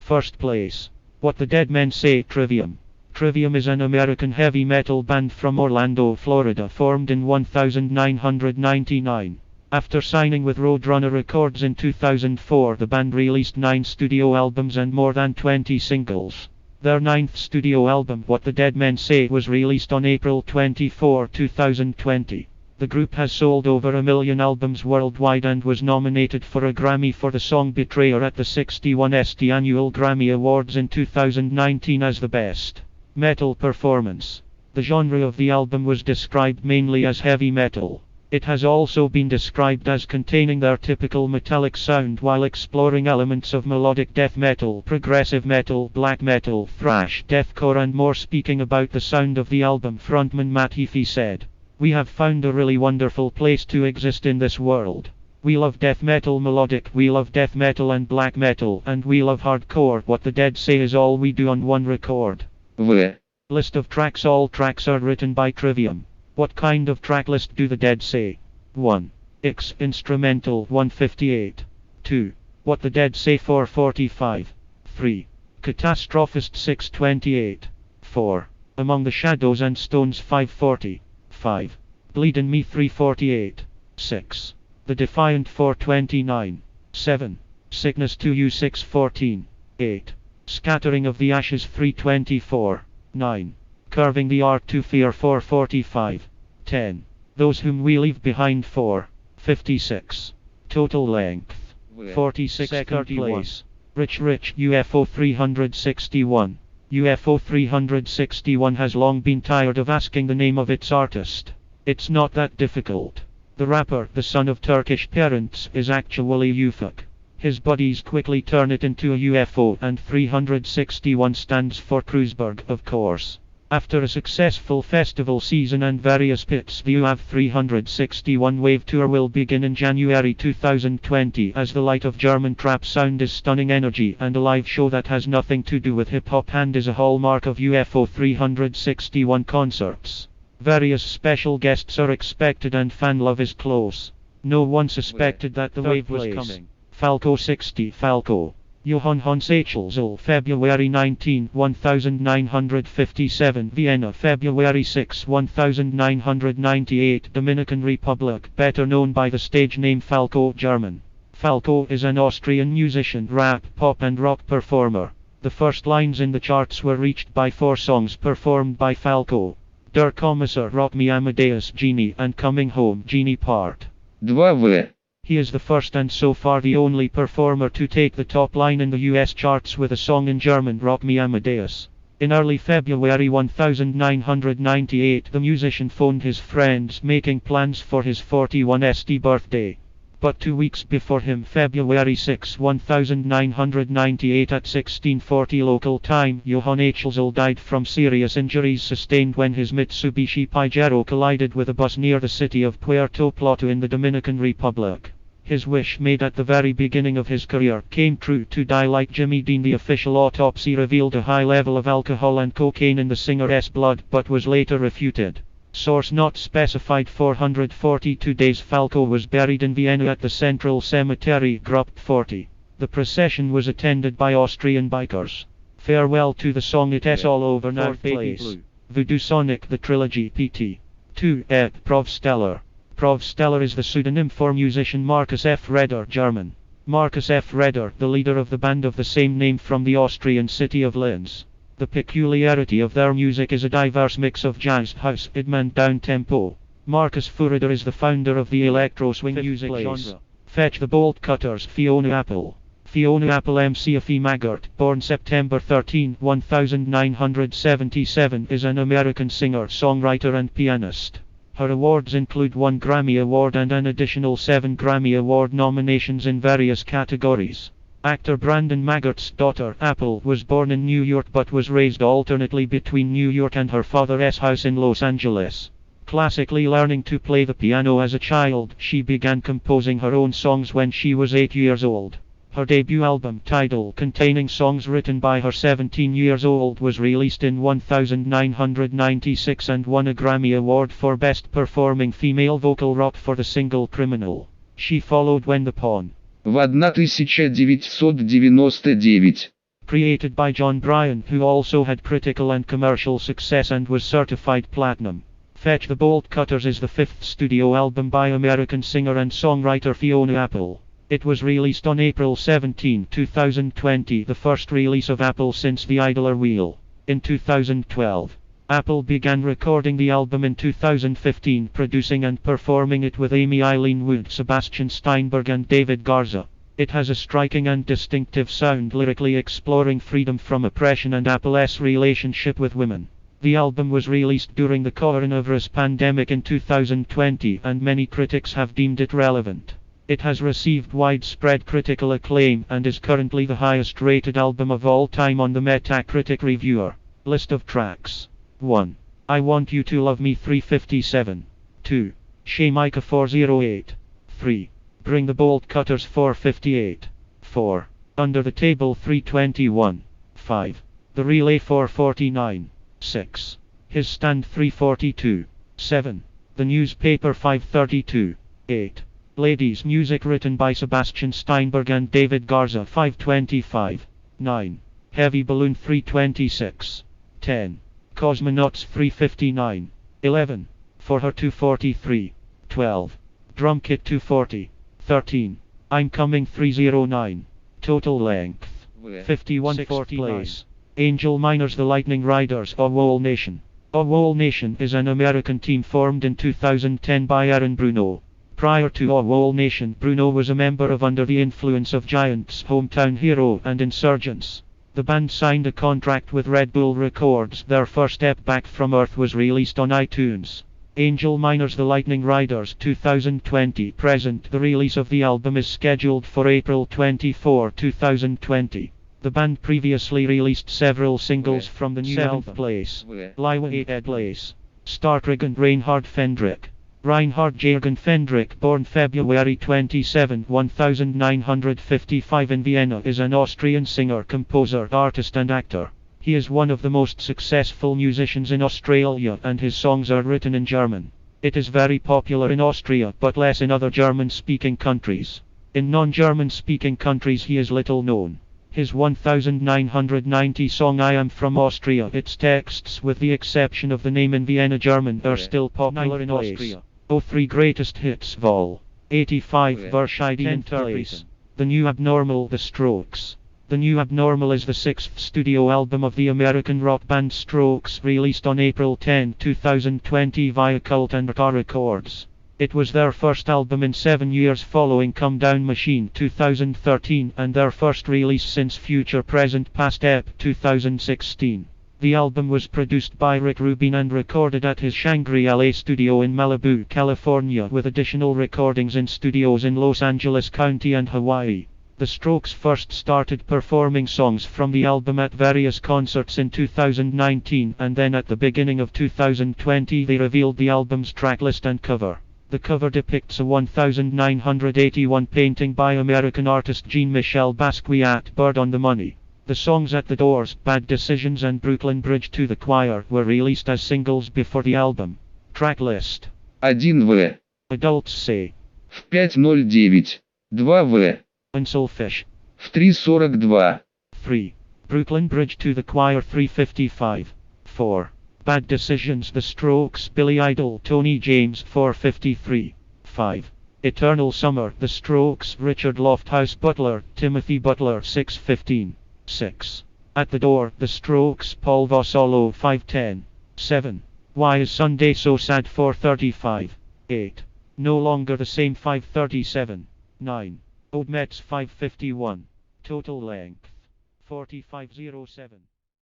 First place. What the Dead Men Say. Trivium. Trivium is an American heavy metal band from Orlando, Florida, formed in 1999. After signing with Roadrunner Records in 2004, the band released 9 studio albums and more than 20 singles. Their 9th studio album, What the Dead Men Say, was released on April 24, 2020. The group has sold over 1 million albums worldwide and was nominated for a Grammy for the song Betrayer at the 61st Annual Grammy Awards in 2019 as the best metal performance. The genre of the album was described mainly as heavy metal. It has also been described as containing their typical metallic sound while exploring elements of melodic death metal, progressive metal, black metal, thrash, deathcore and more. Speaking about the sound of the album, frontman Matt Heafy said, "We have found a really wonderful place to exist in this world. We love death metal melodic, we love death metal and black metal, and we love hardcore. What the Dead Say is all we do on one record." List of tracks. All tracks are written by Trivium. What kind of track list do the Dead Say? 1. X Instrumental 158. 2. What the Dead Say 445. 3. Catastrophist 628. 4. Among the Shadows and Stones 540. 5. Bleedin' Me 348. 6. The Defiant 429. 7. Sickness to You 614. 8. Scattering of the Ashes 324. 9. Curving the Art to Fear 445. 10. Those Whom We Leave Behind 456. Total length 46. Second place. Rich Rich UFO 361. UFO 361 has long been tired of asking the name of its artist. It's not that difficult. The rapper, the son of Turkish parents, is actually UFOC. His buddies quickly turn it into a UFO, and 361 stands for Kreuzberg, of course. After a successful festival season and various pits, the UAV 361 Wave Tour will begin in January 2020 as the light of German trap sound is stunning energy and a live show that has nothing to do with hip-hop and is a hallmark of UFO 361 concerts. Various special guests are expected and fan love is close. No one suspected that the wave was coming. Falco 60 Falco. Johann Hans Achelzel, February 19, 1957, Vienna, February 6, 1998, Dominican Republic, better known by the stage name Falco, German. Falco is an Austrian musician, rap, pop and rock performer. The first lines in the charts were reached by 4 songs performed by Falco. Der Kommissar, Rock Me Amadeus, Genie, and Coming Home, Genie Part 2. He is the first and so far the only performer to take the top line in the US charts with a song in German, Rock Me Amadeus. In early February 1998, the musician phoned his friends, making plans for his 41st birthday. But 2 weeks before him, February 6, 1998 at 1640 local time, Johann Achelzel died from serious injuries sustained when his Mitsubishi Pajero collided with a bus near the city of Puerto Plata in the Dominican Republic. His wish, made at the very beginning of his career, came true: to die like Jimmy Dean. The official autopsy revealed a high level of alcohol and cocaine in the singer's blood, but was later refuted. Source not specified. 442 days. Falco was buried in Vienna at the Central Cemetery, Gruppe 40. The procession was attended by Austrian bikers. Farewell to the song It's All Over Now. Baby Blue. Voodoo Sonic, the trilogy. PT. 2. Provsteller. Provsteller is the pseudonym for musician Markus F. Redder, German. Markus F. Redder, the leader of the band of the same name from the Austrian city of Linz. The peculiarity of their music is a diverse mix of jazz, house, idm and down-tempo. Markus Redder is the founder of the electro-swing music genre. Fetch the Bolt Cutters. Fiona Apple. Fiona Apple McAfee Maggart, born September 13, 1977, is an American singer, songwriter and pianist. Her awards include 1 Grammy Award and an additional 7 Grammy Award nominations in various categories. Actor Brandon Maggart's daughter, Apple, was born in New York but was raised alternately between New York and her father's house in Los Angeles. Classically learning to play the piano as a child, she began composing her own songs when she was 8 years old. Her debut album, Tidal, containing songs written by her 17 years old, was released in 1996 and won a Grammy Award for Best Performing Female Vocal Rock for the single Criminal. She followed When the Pawn. В 1999 created by John Bryan, who also had critical and commercial success and was certified platinum. Fetch the Bolt Cutters is the fifth studio album by American singer and songwriter Fiona Apple. It was released on April 17, 2020, the first release of Apple since The Idler Wheel. In 2012, Apple began recording the album in 2015, producing and performing it with Amy Eileen Wood, Sebastian Steinberg and David Garza. It has a striking and distinctive sound, lyrically exploring freedom from oppression and Apple's relationship with women. The album was released during the coronavirus pandemic in 2020, and many critics have deemed it relevant. It has received widespread critical acclaim and is currently the highest rated album of all time on the Metacritic reviewer. List of tracks. 1. I Want You to Love Me 357. 2. Shamika 408. 3. Bring the Bolt Cutters 458. 4. Under the Table 321. 5. The Relay 449. 6. His Stand 342. 7. The Newspaper 532. 8. Ladies Music written by Sebastian Steinberg and David Garza 525. 9. Heavy Balloon 326. 10. Cosmonauts 359. 11. For Her 243. 12. Drum Kit 240. 13. I'm Coming 309. Total length 51:40 place. Angel Miners The Lightning Riders or Wall Nation. Or Wall Nation is an American team formed in 2010 by Aaron Bruno. Prior to Or Wall Nation, Bruno was a member of Under the Influence of Giants, Hometown Hero and Insurgents. The band signed a contract with Red Bull Records. Their first step, Back from Earth, was released on iTunes. Angel Miners The Lightning Riders 2020 present. The release of the album is scheduled for April 24, 2020. The band previously released several singles from the new 7th place, Liwa 8th place, Starkriggen Reinhard Fendrick. Reinhard Jürgen Fendrick, born February 27, 1955 in Vienna, is an Austrian singer, composer, artist and actor. He is one of the most successful musicians in Australia and his songs are written in German. It is very popular in Austria but less in other German-speaking countries. In non-German speaking countries he is little known. His 1990 song I Am From Austria, its texts with the exception of the name in Vienna German are still popular in Austria. 03 Greatest Hits Vol. 85 Verschiedene Interpreten. The New Abnormal The Strokes. The New Abnormal is the sixth studio album of the American rock band Strokes, released on April 10, 2020 via Cult and Rtar Records. It was their first album in 7 years following Come Down Machine 2013 and their first release since Future Present Past EP 2016. The album was produced by Rick Rubin and recorded at his Shangri-La studio in Malibu, California, with additional recordings in studios in Los Angeles County and Hawaii. The Strokes first started performing songs from the album at various concerts in 2019 and then at the beginning of 2020 they revealed the album's tracklist and cover. The cover depicts a 1981 painting by American artist Jean-Michel Basquiat, Bird on the Money. The songs At the Doors, Bad Decisions and Brooklyn Bridge to the Choir were released as singles before the album. Track list. 1В. Adults Say. В 5:09. 2В. Unselfish. В 3:42. 3. Brooklyn Bridge to the Choir 3:55. 4. Bad Decisions The Strokes, Billy Idol, Tony James 4:53. 5. Eternal Summer The Strokes, Richard Lofthouse Butler, Timothy Butler 6:15. 6. At the Door The Strokes, Paul Vassallo 5:10. 7. Why Is Sunday So Sad 4:35. 8. No Longer the Same 5:37. 9. Old Mets 5:51. Total length 45:07.